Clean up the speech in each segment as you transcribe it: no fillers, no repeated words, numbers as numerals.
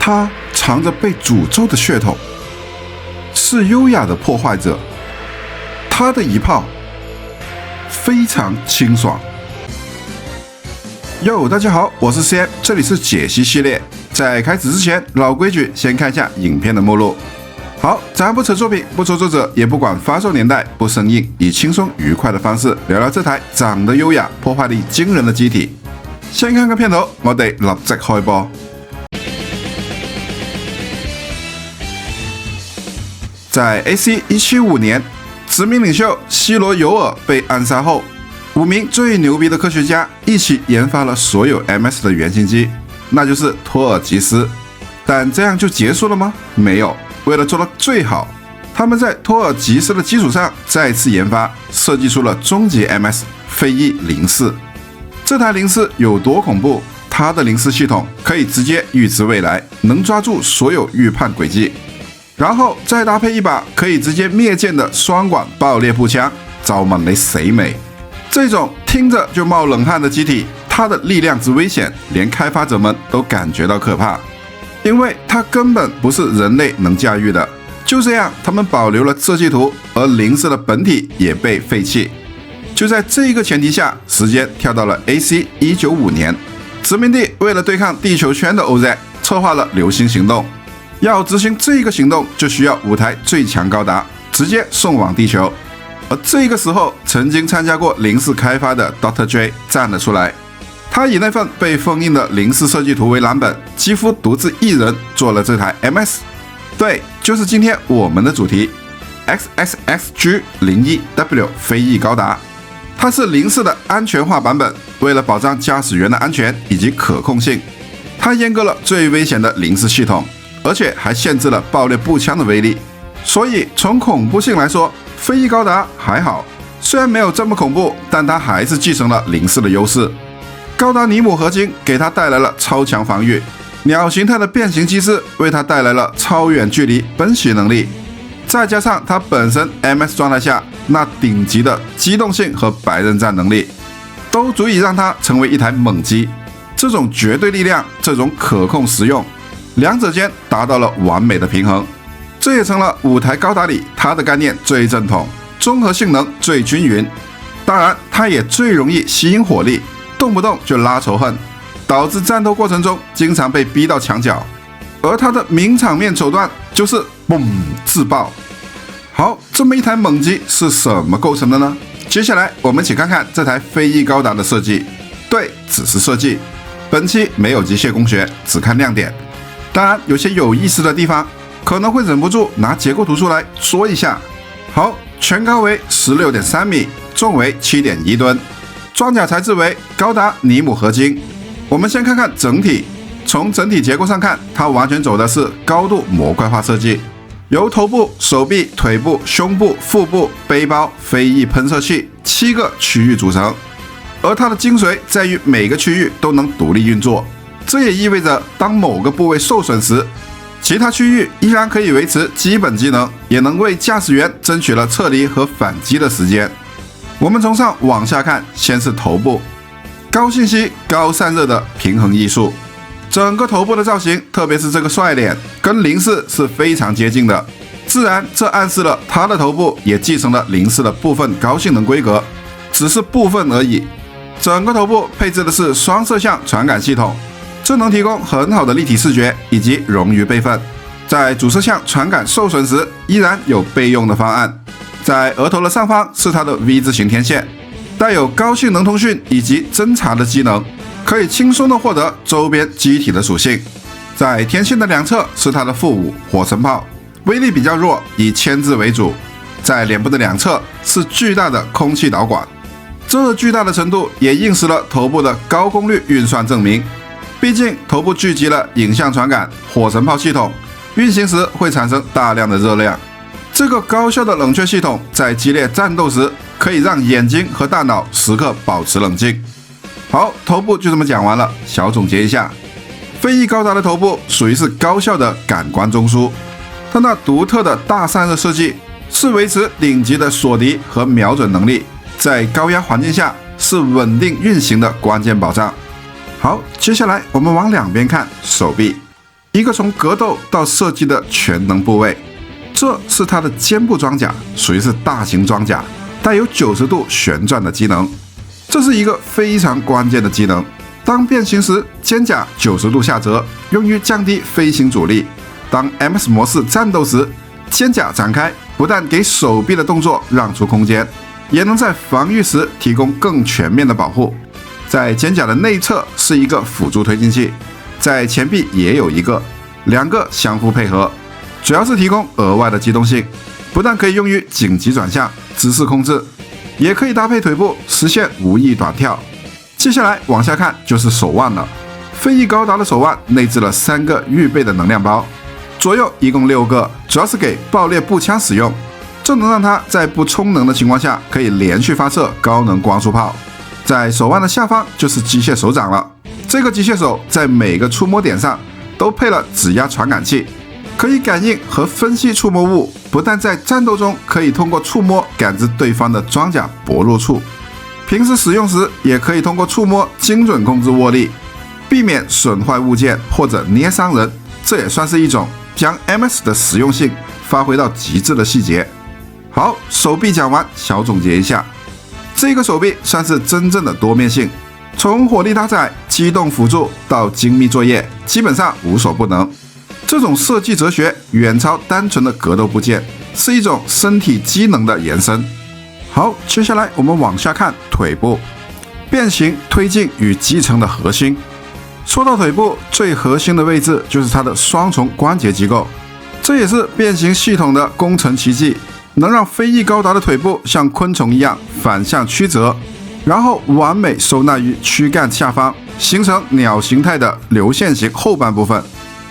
它藏着被诅咒的血统，是优雅的破坏者。它的一炮非常清爽。哟，大家好，我是 CM， 这里是解析系列。在开始之前，老规矩，先看一下影片的目录。好，咱不扯作品，不扯作者，也不管发售年代，不生硬，以轻松愉快的方式聊聊这台长得优雅、破坏力惊人的机体。先看看片頭，我哋立即開波。在 AC 175年，殖民領袖希羅尤爾被暗殺後，5名最牛逼的科學家一起研發了所有 MS 的原型機，那就是托爾吉斯。但這樣就結束了嗎？沒有，為了做到最好，他們在托爾吉斯的基礎上再次研發，設計出了終極 MS 飛翼04。這台04有多恐怖？它的04系統可以直接預知未來，能抓住所有預判軌跡，然後再搭配一把可以直接滅艦的雙管爆裂步槍，找問你死沒？這種聽着就冒冷汗的機體，它的力量之危險，連開發者們都感覺到可怕，因為它根本不是人類能駕馭的。就這樣，他們保留了設計圖，而04的本體也被廢棄。就在這一個前提下，時間跳到了 AC 195年，殖民地為了對抗地球圈的 OZ， 策劃了流星行動。要執行這個行動，就需要5台最強高達，直接送往地球。而這個時候，曾經參加過04開發的 Dr. J 站了出來，他以那份被封印的04設計圖為藍本，幾乎獨自一人做了這台 MS。對，就是今天我們的主題 XSXG01W 飛翼高達。它是04的安全化版本，為了保障駕駛員的安全以及可控性，它閹割了最危險的04系統，而且還限制了爆裂步槍的威力。所以從恐怖性來說，飛翼高達還好，雖然沒有這麼恐怖，但它還是繼承了04的優勢。高達尼姆合金給它帶來了超強防禦，鳥形態的變形機制為它帶來了超遠距離奔襲能力，再加上它本身 MS 狀態下那頂級的機動性和白刃戰能力，都足以讓它成為一台猛機。這種絕對力量，這種可控實用，兩者間達到了完美的平衡。這也成了5台高達裡它的概念最正統，綜合性能最均勻。當然，它也最容易吸引火力，動不動就拉仇恨，導致戰鬥過程中經常被逼到牆角。而它的名場面手段就是嘣自爆。好，這麼一台猛機是什麼構成的呢？接下來我們一起看看這台飛翼高達的設計。對，只是設計，本期沒有機械工學，只看亮點。當然，有些有意思的地方，可能會忍不住拿結構圖出來說一下。好，全高為 16.3 米，重為 7.1 噸，裝甲材質為高達尼姆合金。我們先看看整體，從整體結構上看，它完全走的是高度模塊化設計。由頭部、手臂、腿部、胸部、腹部、背包、飛翼噴射器7個區域組成，而它的精髓在於每個區域都能獨立運作。這也意味着當某個部位受損時，其他區域依然可以維持基本機能，也能為駕駛員爭取了撤離和反擊的時間。我們從上往下看，先是頭部，高信息、高散熱的平衡藝術。整個頭部的造型，特別是這個帥臉，跟04是非常接近的。自然，這暗示了它的頭部也繼承了04的部分高性能規格，只是部分而已。整個頭部配置的是雙攝像傳感系統，這能提供很好的立體視覺以及冗餘備份。在主攝像傳感受損時，依然有備用的方案。在額頭的上方是它的 V 字形天線，帶有高性能通訊以及偵察的機能。可以輕鬆地獲得周邊機體的屬性。在天線的兩側是它的副武火神炮，威力比較弱，以牽制為主。在臉部的兩側是巨大的空氣導管，這巨大的程度也應實了頭部的高功率運算證明。畢竟頭部聚集了影像傳感火神炮系統，運行時會產生大量的熱量。這個高效的冷卻系統在激烈戰鬥時，可以讓眼睛和大腦時刻保持冷靜。好，頭部就這麼講完了。小總結一下，飛翼高達的頭部屬於是高效的感官中樞，它那獨特的大散熱設計是維持頂級的鎖敵和瞄準能力，在高壓環境下是穩定運行的關鍵保障。好，接下來我們往兩邊看手臂。一个从格斗到射击的全能部位。这是它的肩部装甲，属于是大型装甲，带有90度旋转的机能。这是一个非常关键的机能。当变形时，肩甲90度下折，用于降低飞行阻力。当 MS 模式战斗时，肩甲展开，不但给手臂的动作让出空间，也能在防御时提供更全面的保护。在肩甲的内侧是一个辅助推进器，在前臂也有一个，两个相互配合，主要是提供额外的机动性，不但可以用于紧急转向、姿势控制，也可以搭配腿部实现无翼短跳。接下来往下看就是手腕了。飞翼高达的手腕内置了3个预备的能量包，左右一共6个，主要是给爆裂步枪使用。这能让它在不充能的情况下可以连续发射高能光束炮。在手腕的下方就是机械手掌了，这个机械手在每个触摸点上都配了指压传感器，可以感应和分析触摸物，不但在战斗中可以通过触摸感知对方的装甲薄弱处，平时使用时也可以通过触摸精准控制握力，避免损坏物件或者捏伤人。这也算是一种将 MS 的实用性发挥到极致的细节。好，手臂讲完，小总结一下，这个手臂算是真正的多面性，从火力搭载、机动辅助到精密作业，基本上无所不能。这种设计哲学远超单纯的格斗部件，是一种身体机能的延伸。好，接下来我们往下看腿部，变形、推进与集成的核心。说到腿部，最核心的位置就是它的双重关节机构，这也是变形系统的工程奇迹，能让飞翼高达的腿部像昆虫一样反向曲折，然后完美收纳于躯干下方，形成鸟形态的流线型后半部分。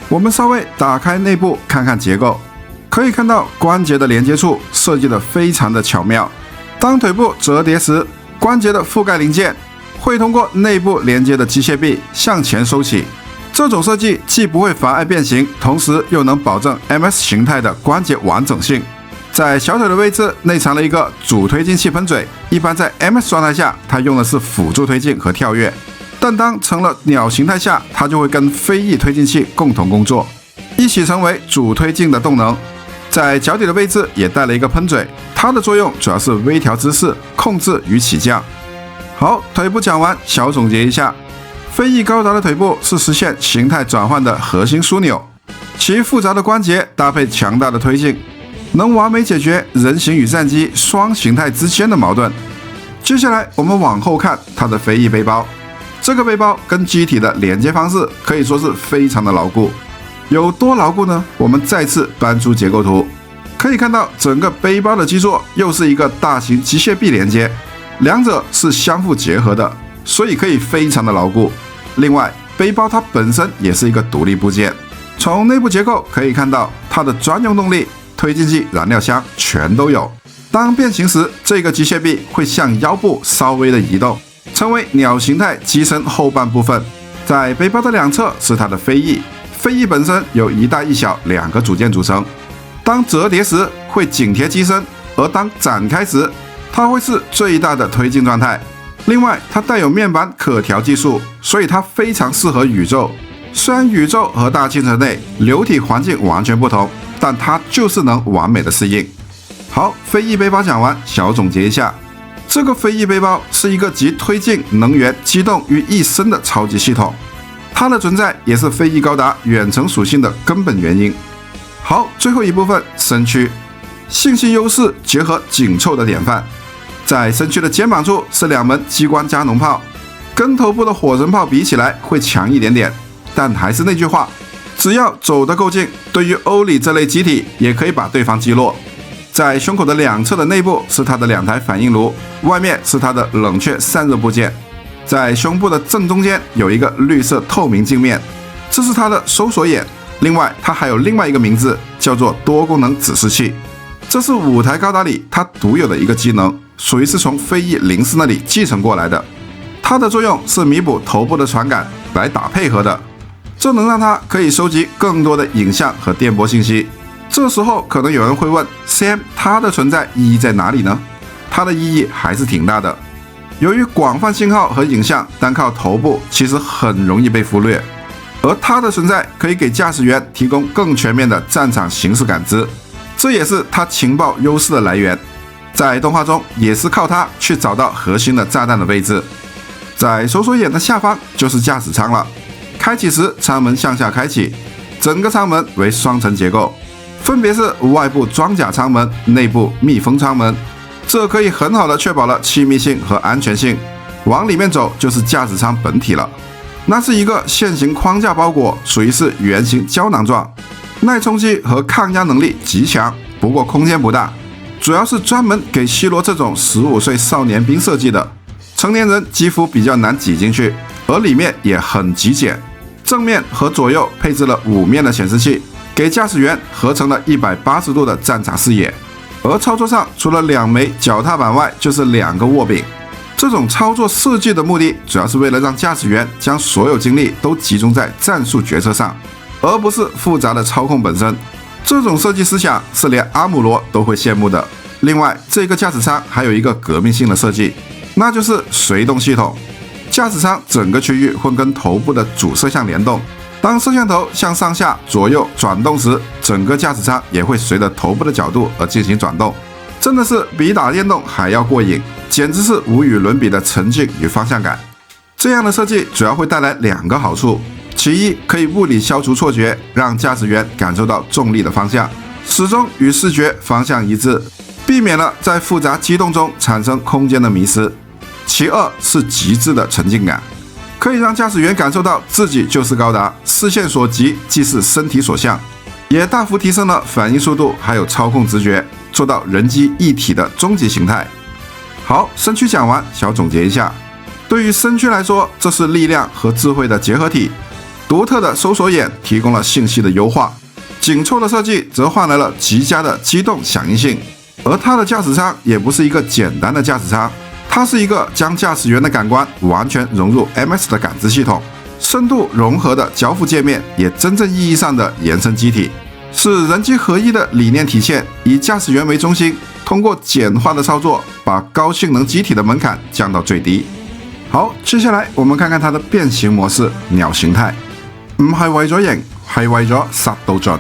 我们稍微打开内部看看结构，可以看到关节的连接处设计得非常的巧妙。当腿部折叠时，关节的覆盖零件会通过内部连接的机械臂向前收起。这种设计既不会妨碍变形，同时又能保证 MS 形态的关节完整性。在小腿的位置内藏了一个主推进器喷嘴，一般在 MS 状态下，它用的是辅助推进和跳跃，但当成了鸟形态下，它就会跟飞翼推进器共同工作，一起成为主推进的动能。在脚底的位置也带了一个喷嘴，它的作用主要是微调姿势、控制与起降。好，腿部讲完，小总结一下，飞翼高达的腿部是实现形态转换的核心枢纽，其复杂的关节搭配强大的推进，能完美解决人形与战机双形态之间的矛盾。接下来我们往后看它的飞翼背包，这个背包跟机体的连接方式可以说是非常的牢固。有多牢固呢？我们再次搬出结构图，可以看到整个背包的基座又是一个大型机械臂连接，两者是相互结合的，所以可以非常的牢固。另外，背包它本身也是一个独立部件，从内部结构可以看到它的专用动力、推进器、燃料箱全都有。当变形时，这个机械臂会向腰部稍微的移动，成为鸟形态机身后半部分。在背包的两侧是它的飞翼，飞翼本身由一大一小2个组件组成，当折叠时会紧贴机身，而当展开时，它会是最大的推进状态。另外，它带有面板可调技术，所以它非常适合宇宙。虽然宇宙和大气层内流体环境完全不同，但它就是能完美的适应。好，飞翼背包讲完，小总结一下，这个飞翼背包是一个集推进、能源、机动于一身的超级系统，它的存在也是飞翼高达远程属性的根本原因。好，最后一部分身躯，信息优势结合紧凑的典范。在身躯的肩膀处是2门机关加农炮，跟头部的火神炮比起来会强一点点，但还是那句话，只要走得够近，对于欧里这类机体也可以把对方击落。在胸口的两侧的内部是它的2台反应炉，外面是它的冷却散热部件。在胸部的正中间有一个绿色透明镜面，这是它的搜索眼。另外，它还有另外一个名字，叫做多功能指示器。这是5台高达里它独有的一个机能，属于是从飞翼04那里继承过来的。它的作用是弥补头部的传感来打配合的，这能让它可以收集更多的影像和电波信息。这时候可能有人会问 ，CM 它的存在意义在哪里呢？它的意义还是挺大的。由于广泛信号和影像单靠头部其实很容易被忽略，而它的存在可以给驾驶员提供更全面的战场形势感知，这也是它情报优势的来源。在动画中也是靠它去找到核心的炸弹的位置。在搜索眼的下方就是驾驶舱了，开启时舱门向下开启，整个舱门为双层结构，分别是外部装甲舱门、内部密封舱门，这可以很好的确保了气密性和安全性。往里面走就是驾驶舱本体了，那是一个线形框架包裹，属于是圆形胶囊状，耐冲击和抗压能力极强，不过空间不大，主要是专门给希罗这种15岁少年兵设计的，成年人几乎比较难挤进去，而里面也很极简，正面和左右配置了5面的显示器，给驾驶员合成了180度的战场视野。而操作上除了2枚脚踏板外，就是2个握柄。这种操作设计的目的，主要是为了让驾驶员将所有精力都集中在战术决策上，而不是复杂的操控本身。这种设计思想是连阿姆罗都会羡慕的。另外，这个驾驶舱还有一个革命性的设计，那就是随动系统。驾驶舱整个区域会跟头部的主摄像联动，当摄像头向上下、左右转动时，整个驾驶舱也会随着头部的角度而进行转动，真的是比打电动还要过瘾，简直是无与伦比的沉浸与方向感。这样的设计主要会带来2个好处，其一，可以物理消除错觉，让驾驶员感受到重力的方向，始终与视觉方向一致，避免了在复杂机动中产生空间的迷失。其二是极致的沉浸感，可以让驾驶员感受到自己就是高达，视线所及即是身体所向，也大幅提升了反应速度还有操控直觉，做到人机一体的终极形态。好，身躯讲完，小总结一下。对于身躯来说，这是力量和智慧的结合体。独特的搜索眼提供了信息的优化，紧凑的设计则换来了极佳的机动响应性。而它的驾驶舱也不是一个简单的驾驶舱，它是一个将驾驶员的感官完全融入 MS 的感知系统，深度融合的交付界面，也真正意义上的延伸机体，是人机合一的理念体现，以驾驶员为中心，通过简化的操作，把高性能机体的门槛降到最低。好，接下来我们看看它的变形模式鸟形态，唔係為咗型，係為咗殺到盡。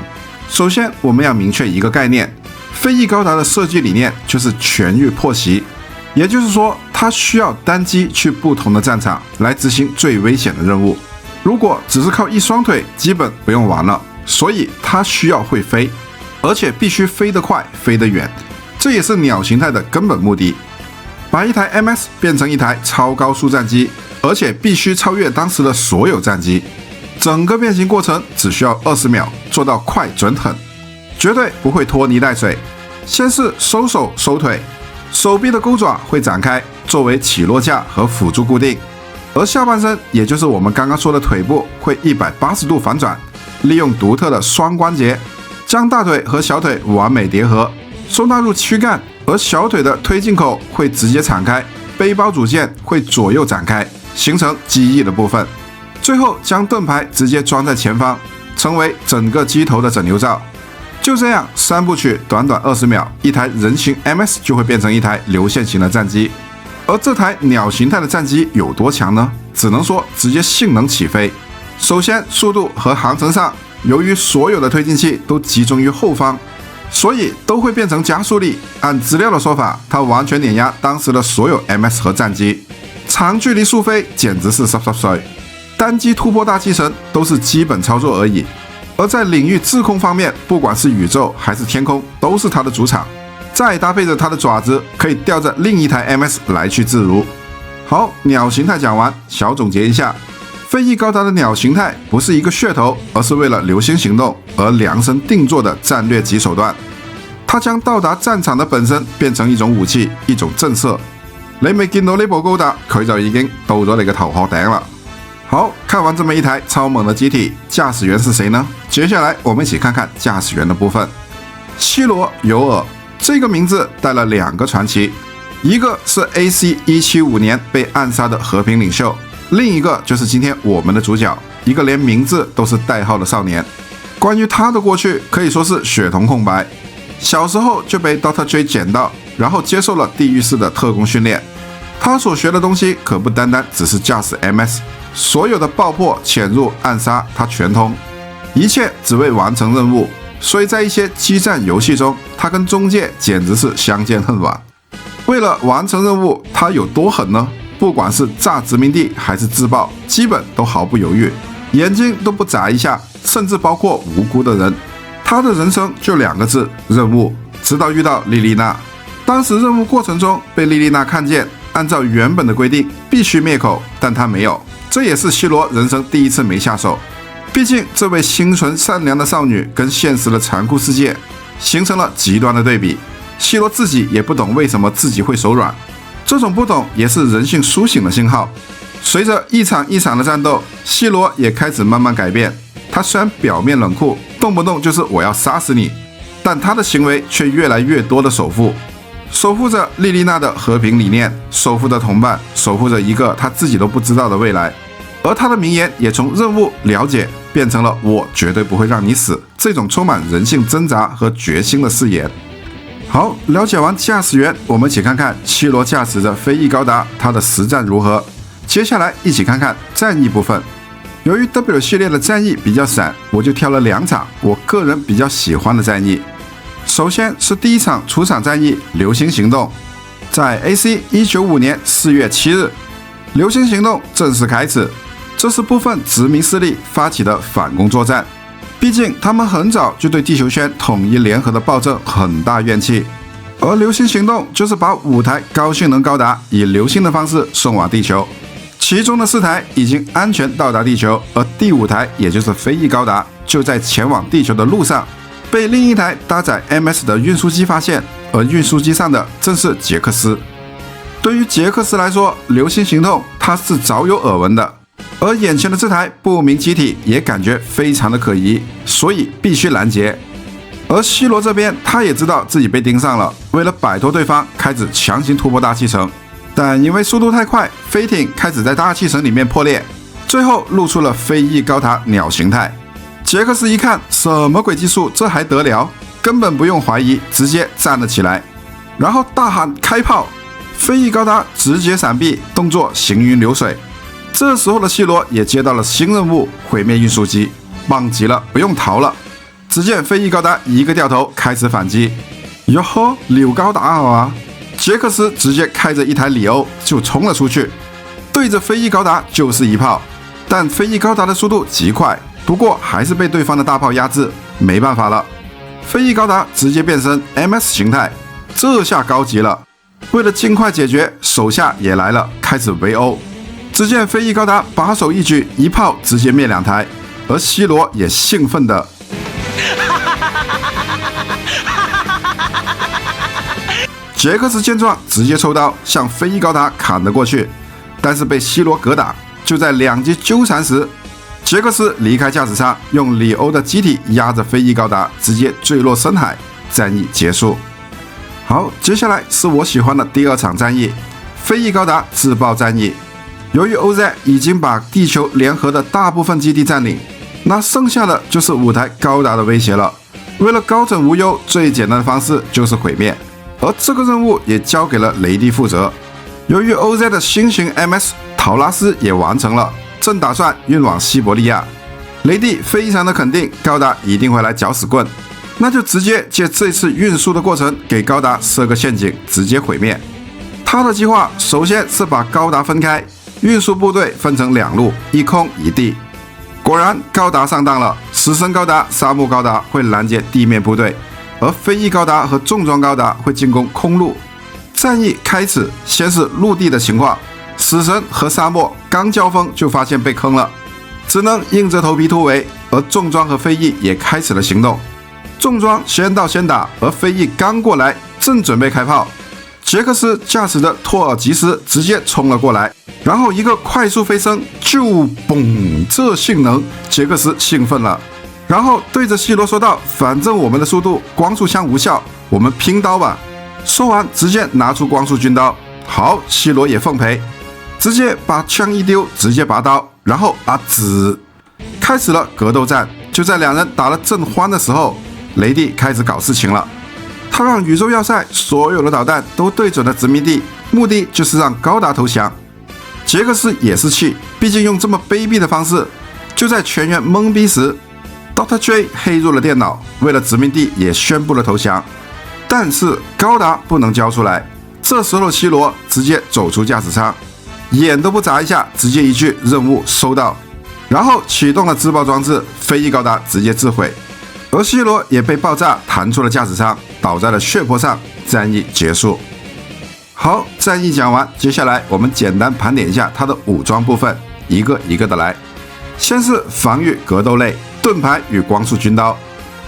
首先，我们要明确一个概念，飞翼高达的设计理念就是全域破袭，也就是说，它需要单机去不同的战场来执行最危险的任务。如果只是靠一双腿，基本不用玩了。所以它需要会飞，而且必须飞得快、飞得远，这也是鸟形态的根本目的。把一台 MS 变成一台超高速战机，而且必须超越当时的所有战机。整个变形过程只需要20秒，做到快准狠，绝对不会拖泥带水。先是收手收腿，手臂的钩爪会展开，作为起落架和辅助固定，而下半身，也就是我们刚刚说的腿部，会180度反转，利用独特的双关节，将大腿和小腿完美叠合，收纳入躯干，而小腿的推进口会直接敞开，背包组件会左右展开，形成机翼的部分。最后将盾牌直接装在前方，成为整个机头的整流罩。就这样，3部曲短短20秒，一台人形 MS 就会变成一台流线型的战机。而这台鸟形态的战机有多强呢？只能说直接性能起飞。首先，速度和航程上，由于所有的推进器都集中于后方，所以都会变成加速力。按资料的说法，它完全碾压当时的所有 MS 和战机，长距离速飞简直是濕濕碎，单机突破大气层都是基本操作而已。而在领域制空方面，不管是宇宙还是天空，都是它的主场。再搭配着它的爪子，可以吊着另一台 MS 来去自如。好，鸟形态讲完，小总结一下。飞翼高达的鸟形态不是一个噱頭，而是为了流星行動而量身定做的战略级手段。它將到達戰場的本身變成一種武器，一種震懾。你未見到呢部高達，佢就已經到咗你嘅頭殼頂了。好，看完這麼一台超猛的機體，駕駛員是誰呢？接下來我們一起看看駕駛員的部分。希羅尤爾這個名字帶了2個傳奇，一個是 AC 175年被暗殺的和平領袖，另一個就是今天我們的主角，一個連名字都是代號的少年。關於他的過去可以說是血統空白，小時候就被 Dr. J 撿到，然後接受了地獄式的特工訓練。他所学的东西可不单单只是驾驶 MS， 所有的爆破、潜入、暗杀他全通，一切只为完成任务。所以在一些激战游戏中，他跟中介简直是相见恨晚。为了完成任务，他有多狠呢？不管是炸殖民地还是自爆，基本都毫不犹豫，眼睛都不眨一下，甚至包括无辜的人。他的人生就2个字：任务。直到遇到莉莉娜，当时任务过程中被莉莉娜看见，按照原本的规定必须灭口，但他没有，这也是希罗人生第一次没下手。毕竟这位心存善良的少女跟现实的残酷世界形成了极端的对比，希罗自己也不懂为什么自己会手软，这种不懂也是人性苏醒的信号。随着一场一场的战斗，希罗也开始慢慢改变。他虽然表面冷酷，动不动就是我要杀死你，但他的行为却越来越多的守护着莉莉娜的和平理念，守护着同伴，守护着一个他自己都不知道的未来。而他的名言也从任务了解变成了我绝对不会让你死，这种充满人性挣扎和决心的誓言。好，了解完驾驶员，我们一起看看希罗驾驶着飞翼高达，他的实战如何。接下来一起看看战役部分。由于 W 系列的战役比较散，我就挑了2场我个人比较喜欢的战役。首先是第一场出场战役流星行动，在 AC 195年4月7日，流星行动正式开始。这是部分殖民势力发起的反攻作战，毕竟他们很早就对地球圈统一联合的暴政很大怨气。而流星行动就是把5台高性能高达以流星的方式送往地球，其中的4台已经安全到达地球，而第5台也就是飞翼高达就在前往地球的路上被另一台搭载 MS 的运输机发现，而运输机上的正是杰克斯。对于杰克斯来说，流星行动他是早有耳闻的，而眼前的这台不明机体也感觉非常的可疑，所以必须拦截。而希罗这边他也知道自己被盯上了，为了摆脱对方，开始强行突破大气层，但因为速度太快，飞艇开始在大气层里面破裂，最后露出了飞翼高达鸟形态。杰克斯一看，什么鬼技术，这还得了，根本不用怀疑，直接站了起来，然后大喊开炮，飞翼高达直接闪避，动作行云流水。这时候的希罗也接到了新任务，毁灭运输机，棒极了，不用逃了。只见飞翼高达一个掉头开始反击，哟呵，柳高达好啊！杰克斯直接开着一台里欧就冲了出去，对着飞翼高达就是一炮，但飞翼高达的速度极快，不过还是被对方的大炮压制，没办法了。飞翼高达直接变身 MS 形态，这下高级了。为了尽快解决，手下也来了，开始围殴。只见飞翼高达把手一举，一炮直接灭2台，而希罗也兴奋的杰克斯见状直接抽刀向飞翼高达砍了过去，但是被希罗格打。就在2机纠缠时，杰克斯离开驾驶舱，用里欧的机体压着飞翼高达，直接坠落深海，战役结束。好，接下来是我喜欢的第2场战役——飞翼高达自爆战役。由于 OZ 已经把地球联合的大部分基地占领，那剩下的就是5台高达的威胁了。为了高枕无忧，最简单的方式就是毁灭，而这个任务也交给了雷帝负责。由于 OZ 的新型 MS 陶拉斯也完成了，正打算运往西伯利亚，雷帝非常的肯定高达一定会来搅屎棍，那就直接借这次运输的过程给高达设个陷阱，直接毁灭。他的计划首先是把高达分开，运输部队分成2路，一空一地。果然高达上当了，死神高达、沙漠高达会拦截地面部队，而飞翼高达和重装高达会进攻空路。战役开始，先是陆地的情况，死神和沙漠刚交锋就发现被坑了，只能硬着头皮突围，而重装和飞翼也开始了行动。重装先到先打，而飞翼刚过来，正准备开炮，杰克斯驾驶的托尔吉斯直接冲了过来，然后一个快速飞升，就嘣，这性能，杰克斯兴奋了，然后对着希罗说道：“反正我们的速度，光束枪无效，我们拼刀吧。”说完，直接拿出光束军刀。好，希罗也奉陪，直接把枪一丢，直接拔刀，然后开始了格斗战。就在2人打得正欢的时候，雷帝开始搞事情了。他让宇宙要塞所有的导弹都对准了殖民地，目的就是让高达投降。杰克斯也是气，毕竟用这么卑鄙的方式，就在全员懵逼时 ，Dr. J 黑入了电脑，为了殖民地也宣布了投降。但是高达不能交出来，这时候希罗直接走出驾驶舱，眼都不眨一下，直接一句任务收到，然后启动了自爆装置，飞翼高达直接自毁，而希罗也被爆炸弹出了驾驶舱，倒在了血泊上，战役结束。好，战役讲完，接下来我们简单盘点一下它的武装部分，一个一个的来。先是防御格斗类，盾牌与光束军刀，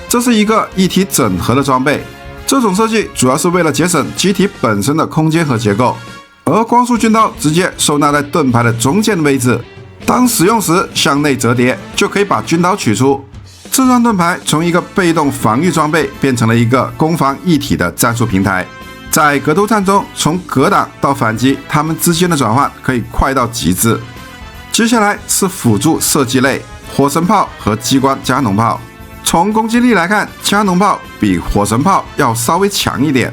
这是一个一体整合的装备。这种设计主要是为了节省机体本身的空间和结构，而光束军刀直接收纳在盾牌的中间的位置，当使用时向内折叠，就可以把军刀取出。这让盾牌从一个被动防御装备变成了一个攻防一体的战术平台。在格斗战中，从格挡到反击，它们之间的转换可以快到极致。接下来是辅助射击类，火神炮和激光加农炮。从攻击力来看，加农炮比火神炮要稍微强一点，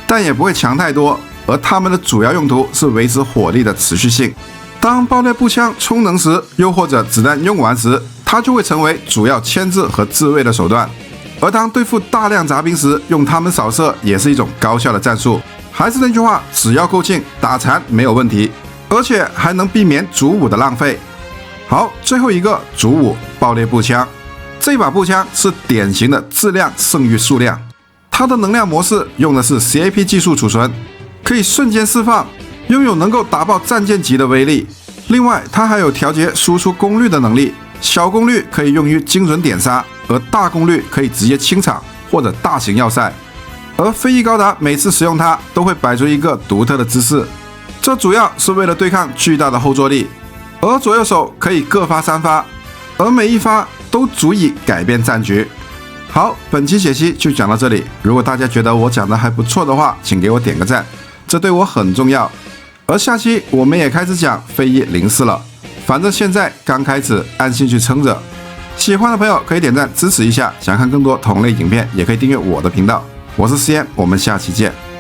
但也不会强太多。而它们的主要用途是维持火力的持续性。当爆裂步枪充能时，又或者子弹用完时，它就会成为主要牵制和自卫的手段。而当对付大量杂兵时，用它们扫射也是一种高效的战术。还是那句话，只要够劲，打残没有问题，而且还能避免主武的浪费。好，最后一个主武爆裂步枪。这把步枪是典型的质量胜于数量，它的能量模式用的是 CAP 技术储存，可以瞬间释放，拥有能够打爆战舰级的威力。另外，它还有调节输出功率的能力，小功率可以用于精准点杀，而大功率可以直接清场或者大型要塞。而飞翼高达每次使用它都会摆出一个独特的姿势，这主要是为了对抗巨大的后坐力。而左右手可以各发3发，而每一发都足以改变战局。好，本期解析就讲到这里。如果大家觉得我讲的还不错的话，请给我点个赞，这对我很重要。而下期我们也开始讲飞翼04了，反正现在刚开始，按兴趣撑着。喜欢的朋友可以点赞支持一下，想看更多同类影片也可以订阅我的频道。我是CM，我们下期见。